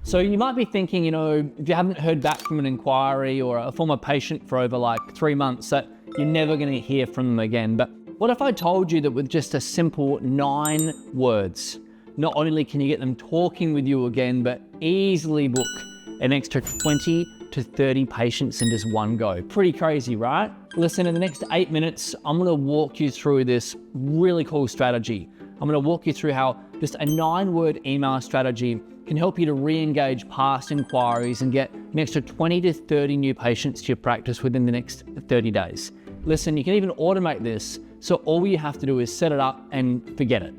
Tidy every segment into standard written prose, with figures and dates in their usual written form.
So you might be thinking, if you haven't heard back from an inquiry or a former patient for over like 3 months, that you're never going to hear from them again. But what if I told you that with just a simple 9 words, not only can you get them talking with you again, but easily book an extra 20 to 30 patients in just one go? Pretty crazy, right? Listen, in the next 8 minutes, I'm going to walk you through this really cool strategy. I'm going to walk you through how just a 9-word email strategy can help you to re-engage past inquiries and get an extra 20 to 30 new patients to your practice within the next 30 days. Listen, you can even automate this, so all you have to do is set it up and forget it.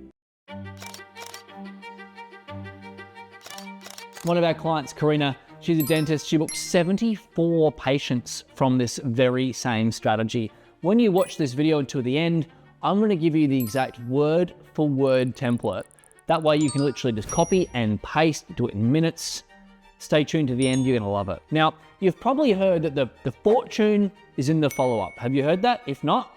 One of our clients, Karina, she's a dentist. She booked 74 patients from this very same strategy. When you watch this video until the end, I'm going to give you the exact word for word template. That way you can literally just copy and paste, do it in minutes. Stay tuned to the end, you're going to love it. Now, you've probably heard that the fortune is in the follow-up. Have you heard that? If not,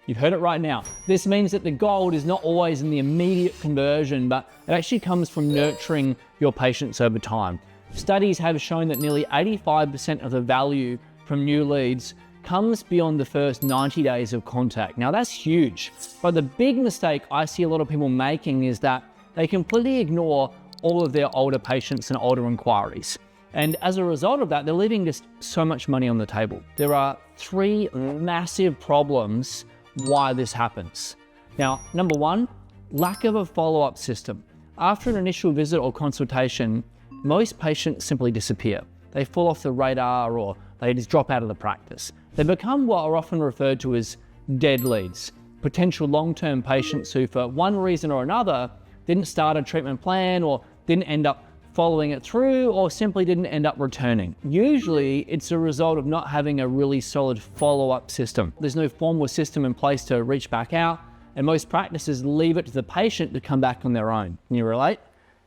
you've heard it right now. This means that the gold is not always in the immediate conversion, but it actually comes from nurturing your patients over time. Studies have shown that nearly 85% of the value from new leads comes beyond the first 90 days of contact. Now that's huge, but the big mistake I see a lot of people making is that they completely ignore all of their older patients and older inquiries. And as a result of that, they're leaving just so much money on the table. There are 3 massive problems why this happens. Now, number 1, lack of a follow-up system. After an initial visit or consultation, most patients simply disappear. They fall off the radar or they just drop out of the practice. They become what are often referred to as dead leads, potential long-term patients who for one reason or another didn't start a treatment plan or didn't end up following it through or simply didn't end up returning. Usually it's a result of not having a really solid follow-up system. There's no formal system in place to reach back out, and most practices leave it to the patient to come back on their own. Can you relate?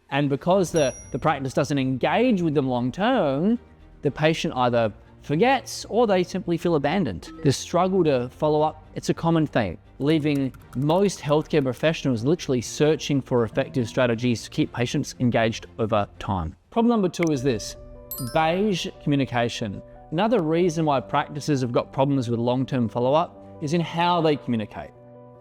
And because the practice doesn't engage with them long-term, the patient either forgets or they simply feel abandoned. The struggle to follow up, it's a common thing, leaving most healthcare professionals literally searching for effective strategies to keep patients engaged over time. Problem number 2 is this: beige communication. Another reason why practices have got problems with long-term follow-up is in how they communicate.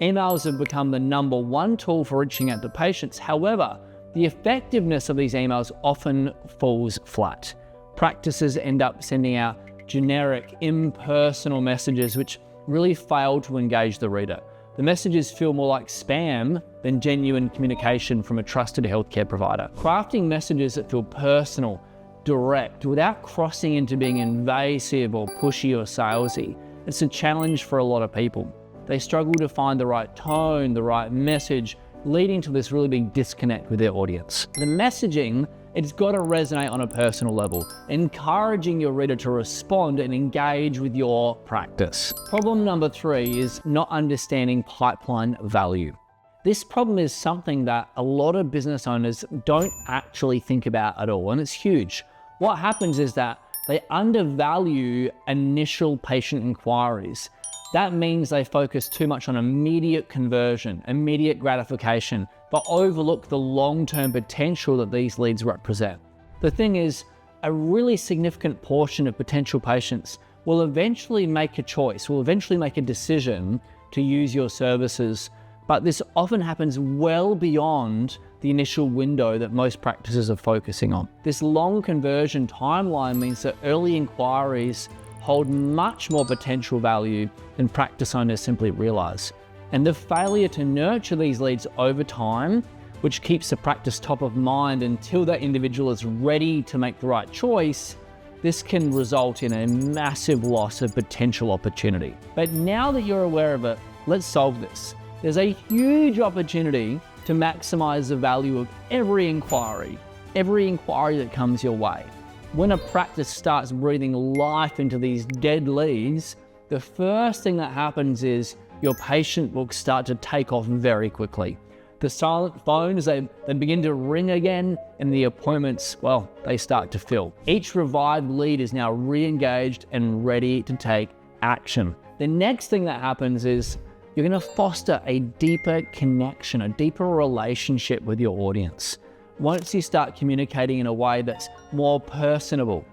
Emails have become the number 1 tool for reaching out to patients. However, the effectiveness of these emails often falls flat. Practices end up sending out generic, impersonal messages which really fail to engage the reader. The messages feel more like spam than genuine communication from a trusted healthcare provider. Crafting messages that feel personal, direct, without crossing into being invasive or pushy or salesy, it's a challenge for a lot of people. They struggle to find the right tone, the right message, leading to this really big disconnect with their audience. The messaging, it's got to resonate on a personal level, encouraging your reader to respond and engage with your practice. Problem number 3 is not understanding pipeline value. This problem is something that a lot of business owners don't actually think about at all, and it's huge. What happens is that they undervalue initial patient inquiries. That means they focus too much on immediate conversion, immediate gratification, but overlook the long-term potential that these leads represent. The thing is, a really significant portion of potential patients will eventually make a choice, will eventually make a decision to use your services, but this often happens well beyond the initial window that most practices are focusing on. This long conversion timeline means that early inquiries hold much more potential value than practice owners simply realize. And the failure to nurture these leads over time, which keeps the practice top of mind until that individual is ready to make the right choice, this can result in a massive loss of potential opportunity. But now that you're aware of it, let's solve this. There's a huge opportunity to maximize the value of every inquiry that comes your way. When a practice starts breathing life into these dead leads, the first thing that happens is your patient books start to take off very quickly. The silent phones, they begin to ring again, and the appointments, well, they start to fill. Each revived lead is now re-engaged and ready to take action. The next thing that happens is you're going to foster a deeper connection, a deeper relationship with your audience. once you start communicating in a way that's more personable,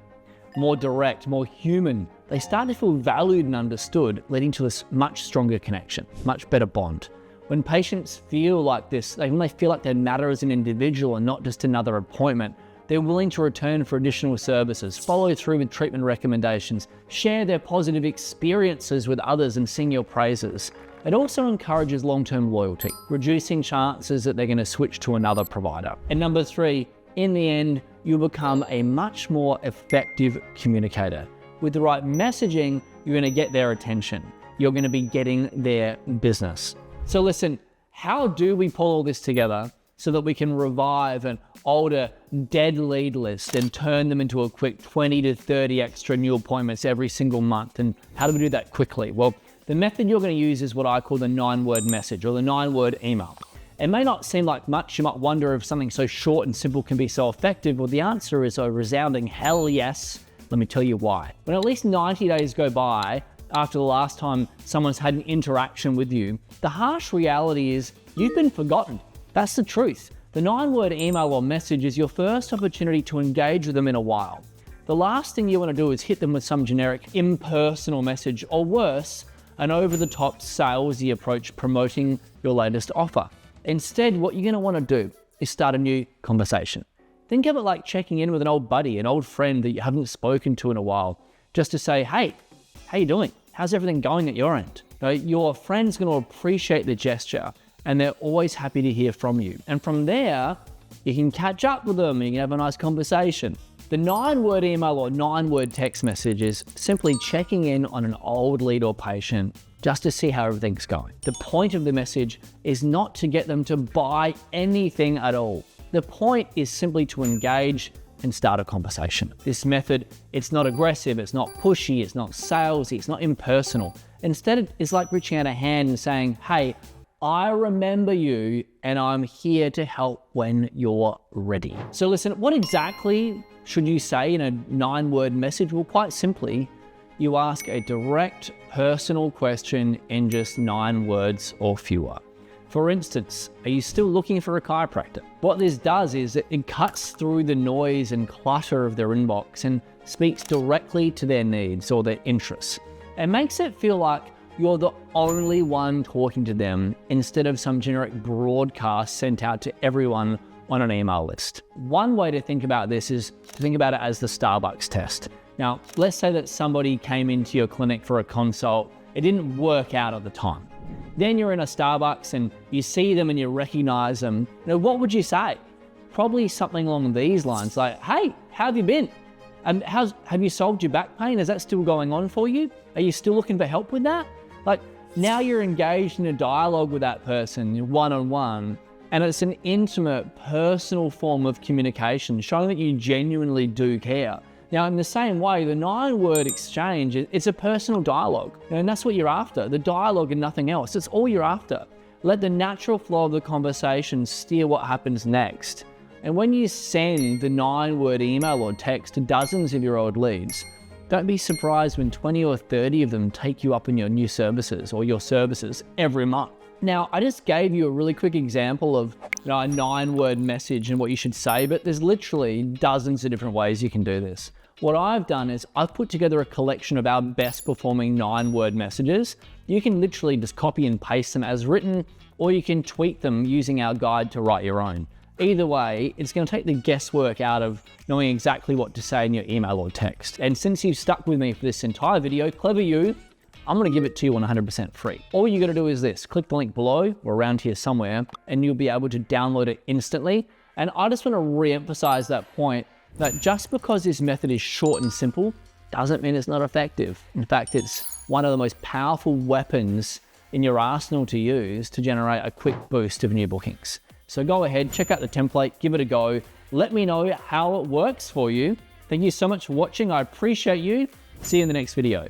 more direct, more human, they start to feel valued and understood, leading to this much stronger connection, much better bond. When patients feel like this, when they feel like they matter as an individual and not just another appointment, they're willing to return for additional services, follow through with treatment recommendations, share their positive experiences with others and sing your praises. It also encourages long-term loyalty, reducing chances that they're going to switch to another provider. And number 3, in the end, you'll become a much more effective communicator. With the right messaging, you're going to get their attention. You're going to be getting their business. So listen, how do we pull all this together so that we can revive an older dead lead list and turn them into a quick 20 to 30 extra new appointments every single month? And how do we do that quickly? Well, the method you're going to use is what I call the 9-word message or the 9-word email. It may not seem like much. You might wonder if something so short and simple can be so effective. Well, the answer is a resounding hell yes. Let me tell you why. When at least 90 days go by after the last time someone's had an interaction with you, the harsh reality is you've been forgotten. That's the truth. The 9-word email or message is your first opportunity to engage with them in a while. The last thing you want to do is hit them with some generic impersonal message, or worse, an over-the-top salesy approach promoting your latest offer. Instead, what you're going to want to do is start a new conversation. Think of it like checking in with an old buddy, an old friend that you haven't spoken to in a while, just to say, hey, how you doing? How's everything going at your end? Your friend's going to appreciate the gesture, and they're always happy to hear from you. And from there, you can catch up with them, you can have a nice conversation. The 9-word email or 9-word text message is simply checking in on an old lead or patient just to see how everything's going. The point of the message is not to get them to buy anything at all. The point is simply to engage and start a conversation. This method, it's not aggressive, it's not pushy, it's not salesy, it's not impersonal. Instead, it's like reaching out a hand and saying, hey, I remember you and I'm here to help when you're ready. So listen, what exactly should you say in a 9-word message? Well, quite simply, you ask a direct, personal question in just 9 words or fewer. For instance, are you still looking for a chiropractor? What this does is it cuts through the noise and clutter of their inbox and speaks directly to their needs or their interests. It makes it feel like you're the only one talking to them instead of some generic broadcast sent out to everyone on an email list. One way to think about this is to think about it as the Starbucks test. Now, let's say that somebody came into your clinic for a consult. It didn't work out at the time. Then you're in a Starbucks and you see them and you recognize them. What would you say? Probably something along these lines, like, hey, how have you been? And have you solved your back pain? Is that still going on for you? Are you still looking for help with that? Like, now you're engaged in a dialogue with that person one-on-one, and it's an intimate, personal form of communication, showing that you genuinely do care. Now, in the same way, the 9-word exchange, it's a personal dialogue, and that's what you're after, the dialogue and nothing else. It's all you're after. Let the natural flow of the conversation steer what happens next. And when you send the 9-word email or text to dozens of your old leads, don't be surprised when 20 or 30 of them take you up in your new services or your services every month. Now, I just gave you a really quick example of a 9-word message and what you should say, but there's literally dozens of different ways you can do this. What I've done is I've put together a collection of our best performing 9-word messages. You can literally just copy and paste them as written, or you can tweak them using our guide to write your own. Either way, it's going to take the guesswork out of knowing exactly what to say in your email or text. And since you've stuck with me for this entire video, clever you, I'm going to give it to you 100% free. All you got to do is this, click the link below or around here somewhere, and you'll be able to download it instantly. And I just want to re-emphasize that point that just because this method is short and simple doesn't mean it's not effective. In fact, it's one of the most powerful weapons in your arsenal to use to generate a quick boost of new bookings. So go ahead, check out the template, give it a go. Let me know how it works for you. Thank you so much for watching. I appreciate you. See you in the next video.